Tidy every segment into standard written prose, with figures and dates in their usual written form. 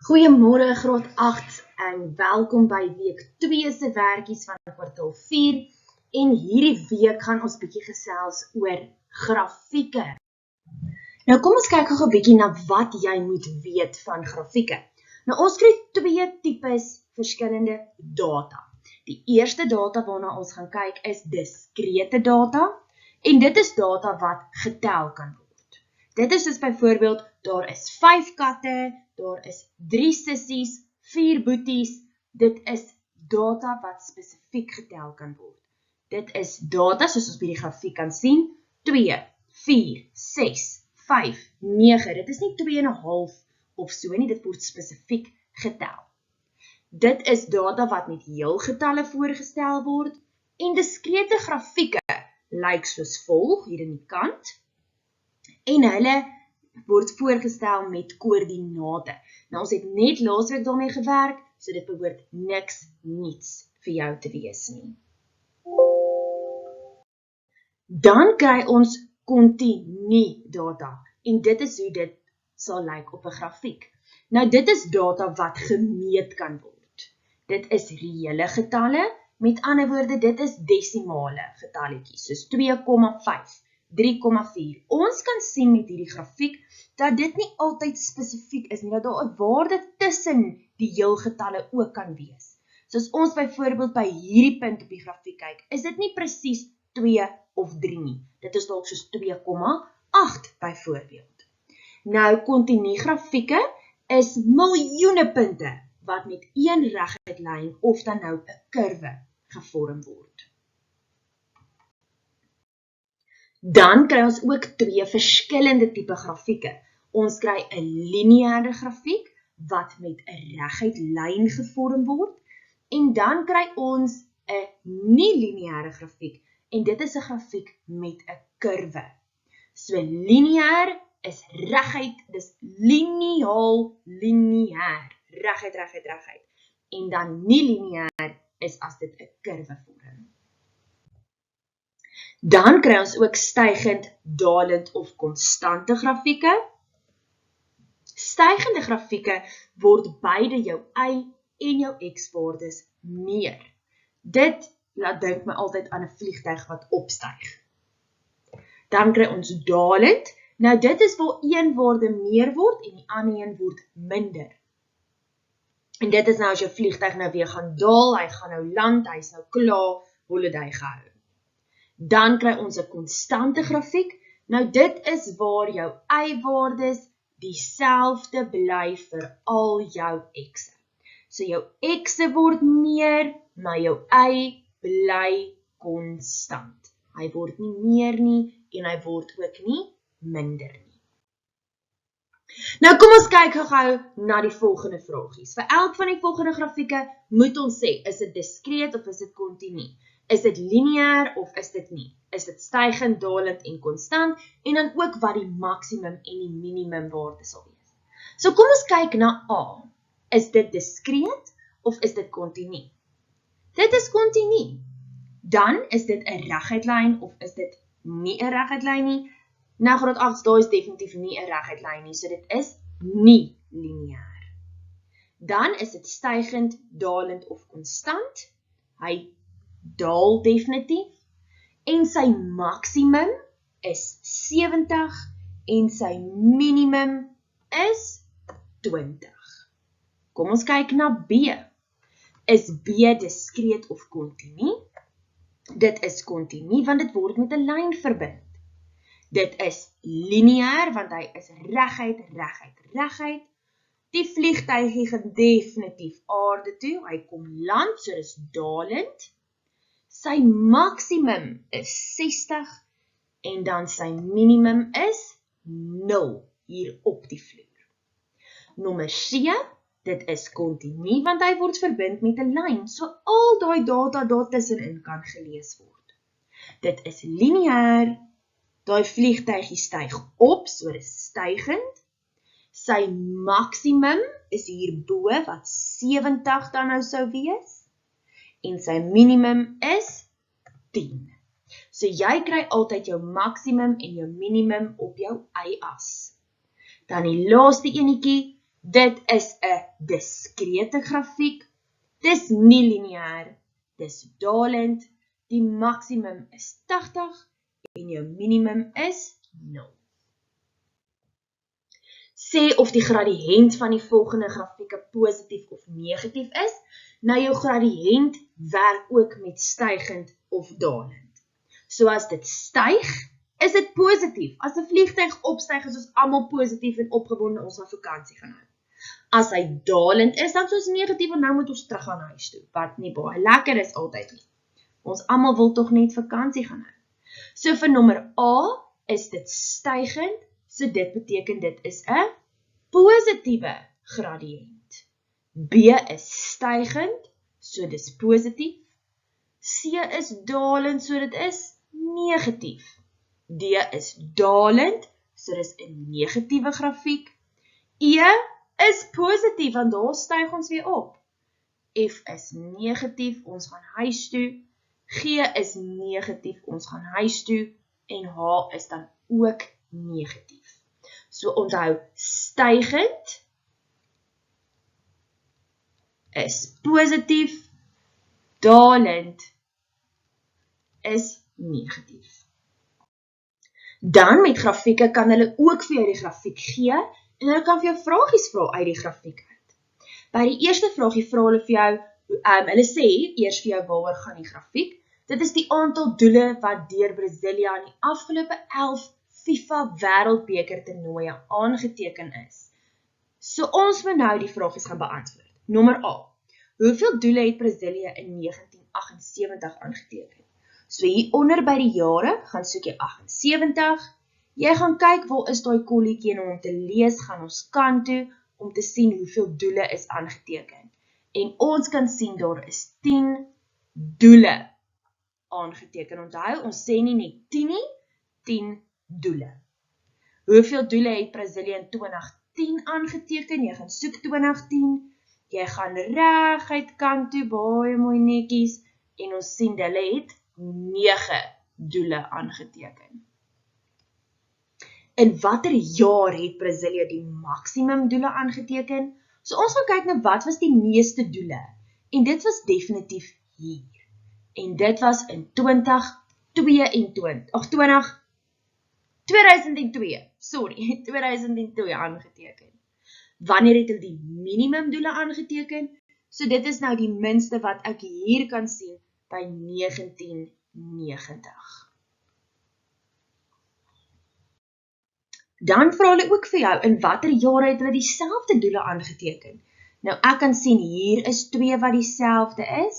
Goeiemôre graad 8 en welkom by week 2 se werkies van kwartaal 4 en hierdie week gaan ons bietjie gesels oor grafieke. Nou kom ons kyk gou 'n bietjie na wat jy moet weet van grafieke. Nou ons kry twee tipes verskillende data. Die eerste data waarna ons gaan kyk is diskrete data en dit is data wat getel kan word. Dit is soos byvoorbeeld daar is 5 katte, daar is 3 sissies, 4 boeties. Dit is data wat spesifiek getel kan word. Dit is data soos ons by die grafiek kan sien, 2, 4, 6, 5, 9. Dit is nie 2,5 of so nie, dit word spesifiek getel. Dit is data wat met heel getalle voorgestel word en diskrete grafieke lyk soos volg hier in die kant en hulle word voorgestel met koördinate. Nou ons het net laasweek daarmee gewerk, so dit behoort niks niets vir jou te wees nie. Dan kry ons kontinu data en dit is hoe dit sal lyk op 'n grafiek. Nou dit is data wat gemeet kan word. Dit is reële getalle, met ander woorde dit is desimale getalletjies, soos 2,5, 3,4. Ons kan sien met hierdie grafiek dat dit nie altyd spesifiek is nie, dat daar 'n waarde tussen die heelgetalle ook kan wees. Soos ons byvoorbeeld by hierdie punt op die grafiek kyk, is dit nie presies 2 of 3 nie. Dit is dalk soos 2,8 byvoorbeeld. Nou kontinu grafieke is miljoene punte wat met een reguit lyn of dan nou 'n kurwe gevorm word. Dan kry ons ook twee verskillende tipe grafieke. Ons kry 'n lineêre grafiek wat met 'n reguit lyn gevorm word en dan kry ons 'n nie-lineêre grafiek en dit is 'n grafiek met 'n kurwe. So lineêr is reguit, dis liniaal lineêr, reguit. En dan nie-lineêr is as dit 'n kurwe vorm. Dan kry ons ook stygend, dalend of konstante grafieke. Stygende grafieke word beide jou y en jou x-waardes meer. Dit laat dink my altyd aan 'n vliegtuig wat opstyg. Dan kry ons dalend. Nou dit is waar een waarde meer word en die ander een word minder. En dit is nou as jou vliegtuig nou weer gaan daal, hy gaan nou land, hy is nou klaar, holiday gehou. Dan kry ons 'n konstante grafiek. Nou dit is waar jou y-waardes dieselfde bly vir al jou x'e. So jou x'e word meer, maar jou y bly konstant. Hy word nie meer nie en hy word ook nie minder nie. Nou kom ons kyk gou na die volgende vragies. Vir elk van die volgende grafieke moet ons sê, is dit diskreet of is dit kontinu? Is dit lineêr of is dit nie? Is dit stygend, dalend en konstant? En dan ook wat die maksimum en die minimum waarde sal wees. So kom ons kyk na A. Is dit diskreet of is dit kontinu? Dit is kontinu. Dan is dit 'n reguit lyn of is dit nie 'n reguit lyn nie? Nou graad 8, daar is definitief nie 'n reguit lyn nie, so dit is nie lineêr. Dan is dit stygend, dalend of konstant. Hy daal definitief. En sy maksimum is 70 en sy minimum is 20. Kom ons kyk na B. Is B diskreet of kontinu? Dit is kontinu want dit word met 'n lyn verbind. Dit is lineêr want hy is reguit. Die vliegtuigie gaan definitief aarde toe, hy kom land, so dis dalend. Sy maksimum is 60 en dan sy minimum is 0 hier op die vloer. Nommer C, dit is kontinu want hy word verbind met 'n lyn, so al daai data daartussenin kan gelees word. Dit is lineêr, daai vliegtuigie styg op, so dis stygend. Sy maksimum is hierbo wat 70 dan nou sou wees. En sy minimum is 10. So jy kry altyd jou maksimum en jou minimum op jou y-as. Dan die laaste enetjie, Dit is 'n diskrete grafiek. Dis nie lineêr, dis dalend. Die maksimum is 80 en jou minimum is 0. Sê of die gradiënt van die volgende grafieke positief of negatief is. Nou jou gradiënt werk ook met stygend of dalend. So as dit styg, is dit positief. As 'n vliegtuig opstyg, is ons almal positief en opgewonde ons gaan vakansie gaan hou. As hy dalend is, dan is ons negatief en nou moet ons terug gaan huis toe, wat nie baie lekker is altyd nie. Ons almal wil tog net vakansie gaan hou. So vir nommer A is dit stygend, so dit beteken dit is 'n positiewe gradiënt. B is stygend, so dis positief. C is dalend, so dit is negatief. D is dalend, so dis 'n negatiewe grafiek. E is positief, want daar styg ons weer op. F is negatief, ons gaan huis toe. G is negatief, ons gaan huis toe. En H is dan ook negatief. So onthou, stygend is positief, dalend is negatief. Dan met grafieke kan hulle ook vir jou die grafiek gee en hulle kan vir jou vragies vra uit die grafiek uit. By die eerste vragie vra hulle vir jou, hulle sê eers vir jou waaroor gaan die grafiek. Dit is die aantal doele wat deur Brasilia in die afgelope 11 FIFA Wêreldbeker toernooie aangeteken is. So ons moet nou die vragies gaan beantwoord. Nommer A. Hoeveel doele het Brasilia in 1978 aangeteken? So hieronder by die jare gaan soek jy 78. Jy gaan kyk waar is daai kolletjie en om te lees gaan ons kant toe om te sien hoeveel doele is aangeteken. En ons kan sien daar is 10 doele aangeteken. Onthou, ons sê nie net 10 nie, 10 doele. Hoeveel doele het Brasilia in 2010 aangeteken? Jy gaan soek 2010. Jy gaan reguit kant toe, baie mooi netjies, en ons sien hulle het 9 doele aangeteken. In watter jaar het Brasilia die maksimum doele aangeteken? So ons gaan kyk na wat was die meeste doele. En dit was definitief hier. En dit was in 2002 aangeteken. Wanneer het hulle die minimum doele aangeteken? So dit is nou die minste wat ek hier kan sien by 1990. Dan vra hulle ook vir jou, in watter jare het hulle dieselfde doele aangeteken? Nou ek kan sien hier is 2 wat dieselfde is.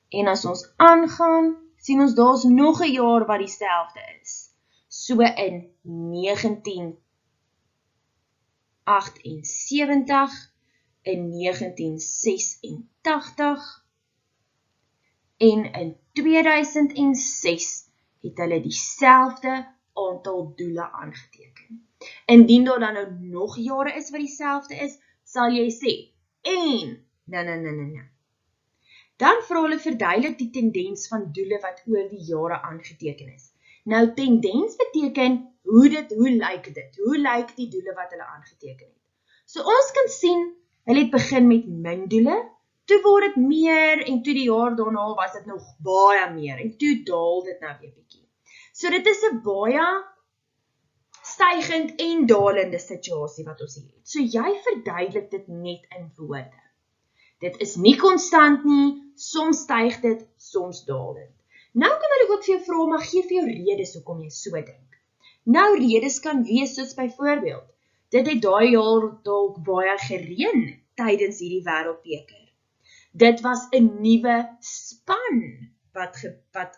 En as ons aangaan, sien ons daar's nog 'n jaar wat dieselfde is. So in 1978, in 1986 en in 2006 het hulle dieselfde aantal doele aangeteken. Indien daar dan nou nog jare is wat dieselfde is, sal jy sê, en, nee. Dan vra hulle verduidelik die tendens van doele wat oor die jare aangeteken is. Nou, tendens beteken, hoe lyk dit? Hoe lyk die doele wat hulle aangeteken het? So ons kan sien, hulle het begin met min doele, toe word dit meer, en toe die jaar daarna was dit nog baie meer, en toe daal dit nou weer bietjie. So dit is 'n baie stygend en dalende situasie wat ons hier het. So jy verduidelik dit net in woorde. Dit is nie konstant nie, soms styg dit, soms daal dit. Nou kan hulle ook vir jou vra, maar gee vir jou redes hoekom jy so dink. Nou redes kan wees soos byvoorbeeld, dit het daai jaar dalk baie gereën tydens hierdie wêreldbeker. Dit was 'n nuwe span wat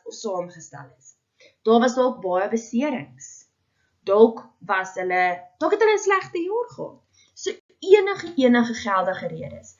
saamgestel is. Daar was dalk baie beserings. Dalk het hulle 'n slegte jaar gehad. So enige geldige redes.